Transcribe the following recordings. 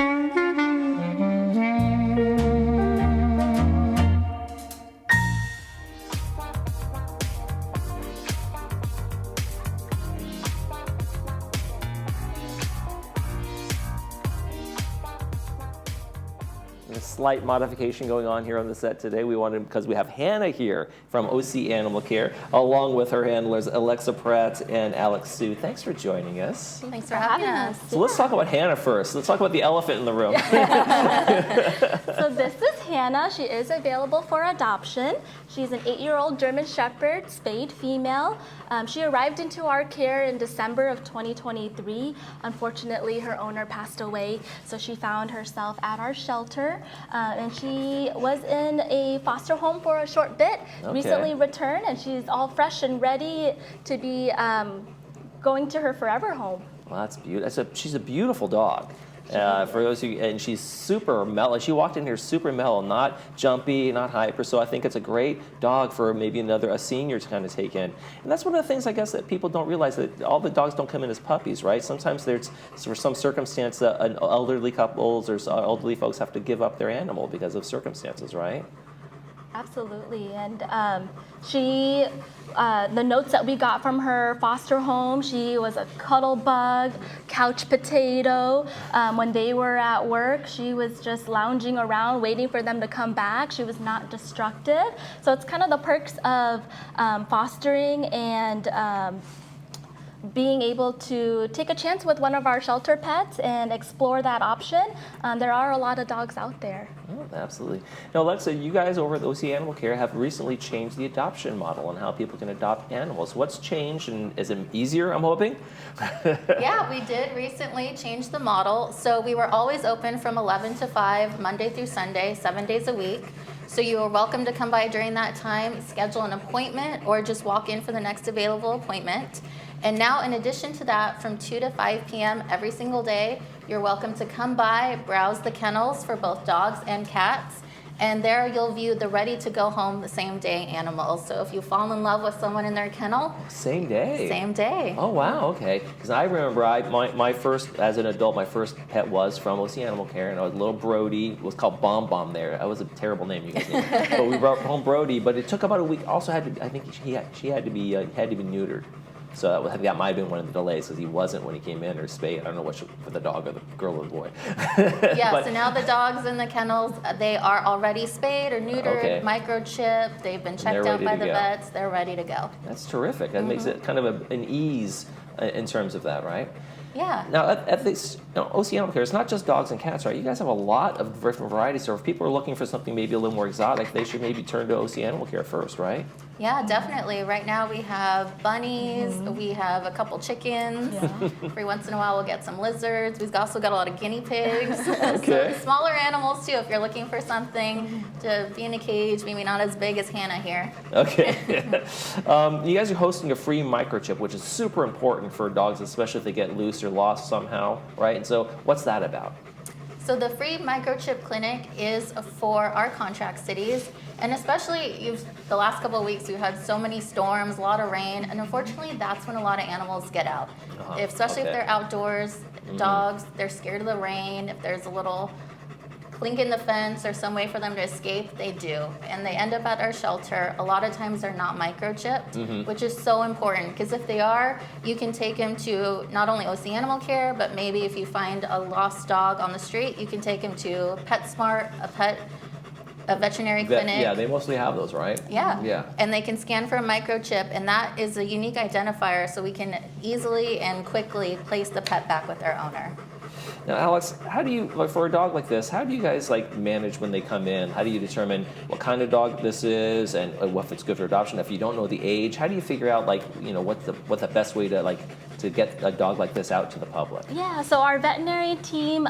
A slight modification going on here on the set today. We wanted, because we have Hannah here from OC Animal Care, along with her handlers Alexa Pratt and Alex Sue. Thanks for joining us. Thanks for having us. So let's talk about Hannah first. Let's talk about the elephant in the room. So this is Hannah. She is available for adoption. She's an 8-year-old German Shepherd, spayed female. She arrived into our care in December of 2023. Unfortunately, her owner passed away, so she found herself at our shelter. And she was in a foster home for a short bit, recently returned, and she's all fresh and ready to be going to her forever home. Well, that's beautiful. She's a beautiful dog. For those who, and she's super mellow. She walked in here super mellow, not jumpy, not hyper. So I think it's a great dog for maybe a senior to kind of take in. And that's one of the things I guess that people don't realize, that all the dogs don't come in as puppies, right? Sometimes there's, for some circumstance, that elderly couples or elderly folks have to give up their animal because of circumstances, right? Absolutely, and the notes that we got from her foster home, she was a cuddle bug, couch potato. When they were at work, she was just lounging around waiting for them to come back. She was not destructive. So it's kind of the perks of fostering and being able to take a chance with one of our shelter pets and explore that option. There are a lot of dogs out there. Oh, absolutely. Now, Alexa, you guys over at OC Animal Care have recently changed the adoption model and how people can adopt animals. What's changed, and is it easier, I'm hoping? Yeah, we did recently change the model. So we were always open from 11 to 5, Monday through Sunday, 7 days a week. So you are welcome to come by during that time, schedule an appointment, or just walk in for the next available appointment. And now, in addition to that, from 2 to 5 p.m. every single day, you're welcome to come by, browse the kennels for both dogs and cats, and there you'll view the ready-to-go-home the same day animals. So if you fall in love with someone in their kennel, same day. Same day. Oh wow, okay. Because I remember my first, as an adult, my first pet was from OC Animal Care, and I was little Brody. It was called Bomb Bomb there. That was a terrible name, you guys knew. But we brought home Brody, but it took about a week. Also had to, I think she had to be neutered. So that might have been one of the delays, because he wasn't when he came in, or spayed. I don't know which, for the dog or the girl or the boy. Yeah, so now the dogs in the kennels, they are already spayed or neutered, microchipped. They've been checked out by the vets. They're ready to go. That's terrific. That makes it kind of an ease in terms of that, right? Yeah. Now, at this, OC Animal Care, it's not just dogs and cats, right? You guys have a lot of different varieties. So if people are looking for something maybe a little more exotic, they should maybe turn to OC Animal Care first, right? Yeah, definitely. Right now we have bunnies, we have a couple chickens. Yeah. Every once in a while we'll get some lizards. We've also got a lot of guinea pigs. Okay. So smaller animals too, if you're looking for something to be in a cage, maybe not as big as Hannah here. Okay. You guys are hosting a free microchip, which is super important for dogs, especially if they get loose or lost somehow, right? And so what's that about? So the free microchip clinic is for our contract cities, and especially the last couple of weeks we've had so many storms, a lot of rain, and unfortunately that's when a lot of animals get out. Especially if they're outdoors, dogs, they're scared of the rain. If there's a little clink in the fence or some way for them to escape, they do. And they end up at our shelter. A lot of times they're not microchipped, which is so important, because if they are, you can take them to not only OC Animal Care, but maybe if you find a lost dog on the street, you can take them to PetSmart, a veterinary clinic. Yeah, they mostly have those, right? Yeah. Yeah. And they can scan for a microchip, and that is a unique identifier, so we can easily and quickly place the pet back with their owner. Now, Alex, how do you, for a dog like this, how do you guys manage when they come in? How do you determine what kind of dog this is, and if it's good for adoption? If you don't know the age, how do you figure out what's the best way to get a dog like this out to the public? Yeah, so our veterinary team,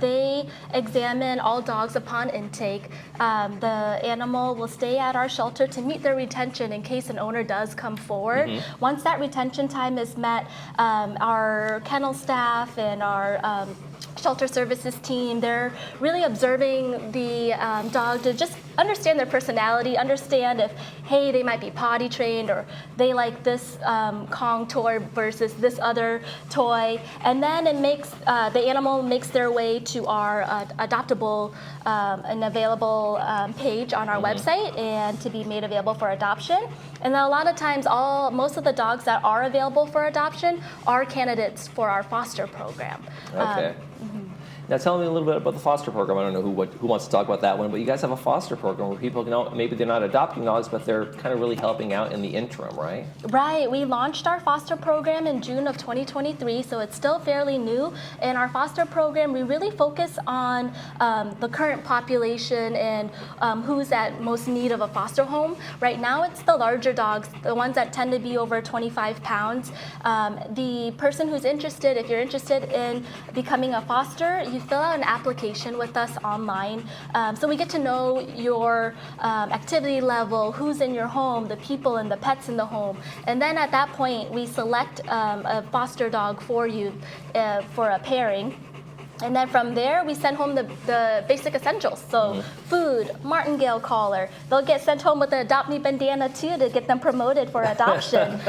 they examine all dogs upon intake. The animal will stay at our shelter to meet their retention in case an owner does come forward. Once that retention time is met, our kennel staff and our shelter services team. They're really observing the dog to just understand their personality, understand if, hey, they might be potty trained or they like this Kong toy versus this other toy. And then it makes the animal makes their way to our adoptable and available page on our website and to be made available for adoption. And then a lot of times, most of the dogs that are available for adoption are candidates for our foster program. Okay. Now tell me a little bit about the foster program. I don't know who wants to talk about that one, but you guys have a foster program where people can, maybe they're not adopting dogs, but they're kind of really helping out in the interim, right? Right. We launched our foster program in June of 2023, so it's still fairly new. In our foster program, we really focus on the current population and who's at most need of a foster home. Right now, it's the larger dogs, the ones that tend to be over 25 pounds. The person who's interested, if you're interested in becoming a foster, you fill out an application with us online. So we get to know your activity level, who's in your home, the people and the pets in the home. And then at that point, we select a foster dog for you for a pairing. And then from there, we send home the basic essentials. So food, martingale collar. They'll get sent home with an Adopt Me bandana too to get them promoted for adoption.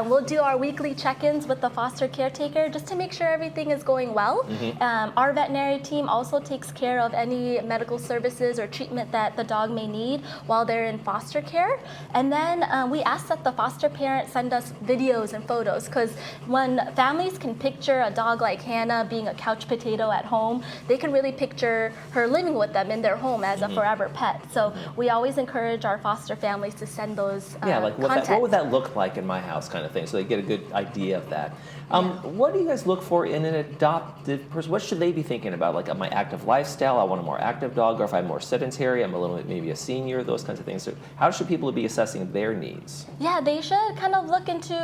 We'll do our weekly check-ins with the foster caretaker just to make sure everything is going well. Our veterinary team also takes care of any medical services or treatment that the dog may need while they're in foster care. And then we ask that the foster parent send us videos and photos, because when families can picture a dog like Hannah being a couch potato at home, they can really picture her living with them in their home as a forever pet. So we always encourage our foster families to send those like what would that look like in my house, kind of thing, so they get a good idea of that. What do you guys look for in an adopted person? What should they be thinking about? Like, my active lifestyle, I want a more active dog, or if I'm more sedentary, I'm a little bit maybe a senior, those kinds of things. So how should people be assessing their needs? Yeah, they should kind of look into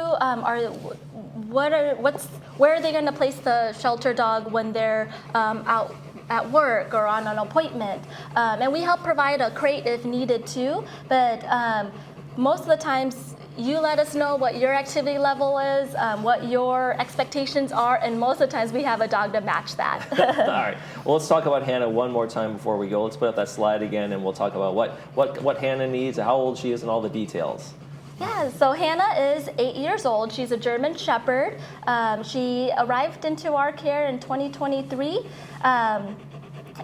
where are they going to place the shelter dog when they're out at work or on an appointment. And we help provide a crate if needed too, but most of the times you let us know what your activity level is, what your expectations are, and most of the times we have a dog to match that. All right. Well, let's talk about Hannah one more time before we go. Let's put up that slide again, and we'll talk about what Hannah needs, how old she is, and all the details. Yeah, so Hannah is 8 years old. She's a German Shepherd. She arrived into our care in 2023.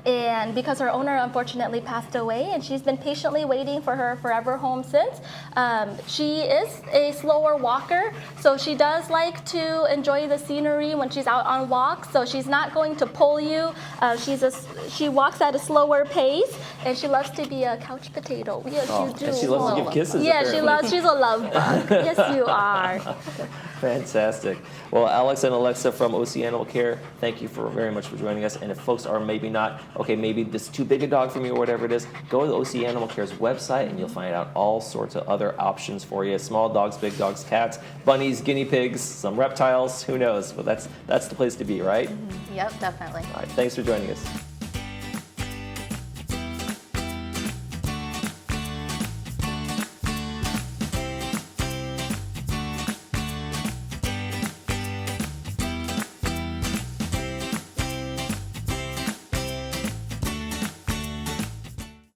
And because her owner unfortunately passed away, and she's been patiently waiting for her forever home since. She is a slower walker, so she does like to enjoy the scenery when she's out on walks, so she's not going to pull you. She walks at a slower pace, and she loves to be a couch potato. Yes, you do. And she loves to give kisses. Yeah, apparently. she's a love bug. Yes, you are. Fantastic. Well, Alex and Alexa from OC Animal Care, thank you very much for joining us. And if folks are maybe not, maybe this is too big a dog for me or whatever it is, go to the OC Animal Care's website and you'll find out all sorts of other options for you. Small dogs, big dogs, cats, bunnies, guinea pigs, some reptiles, who knows? But that's the place to be, right? Yep, definitely. All right, thanks for joining us.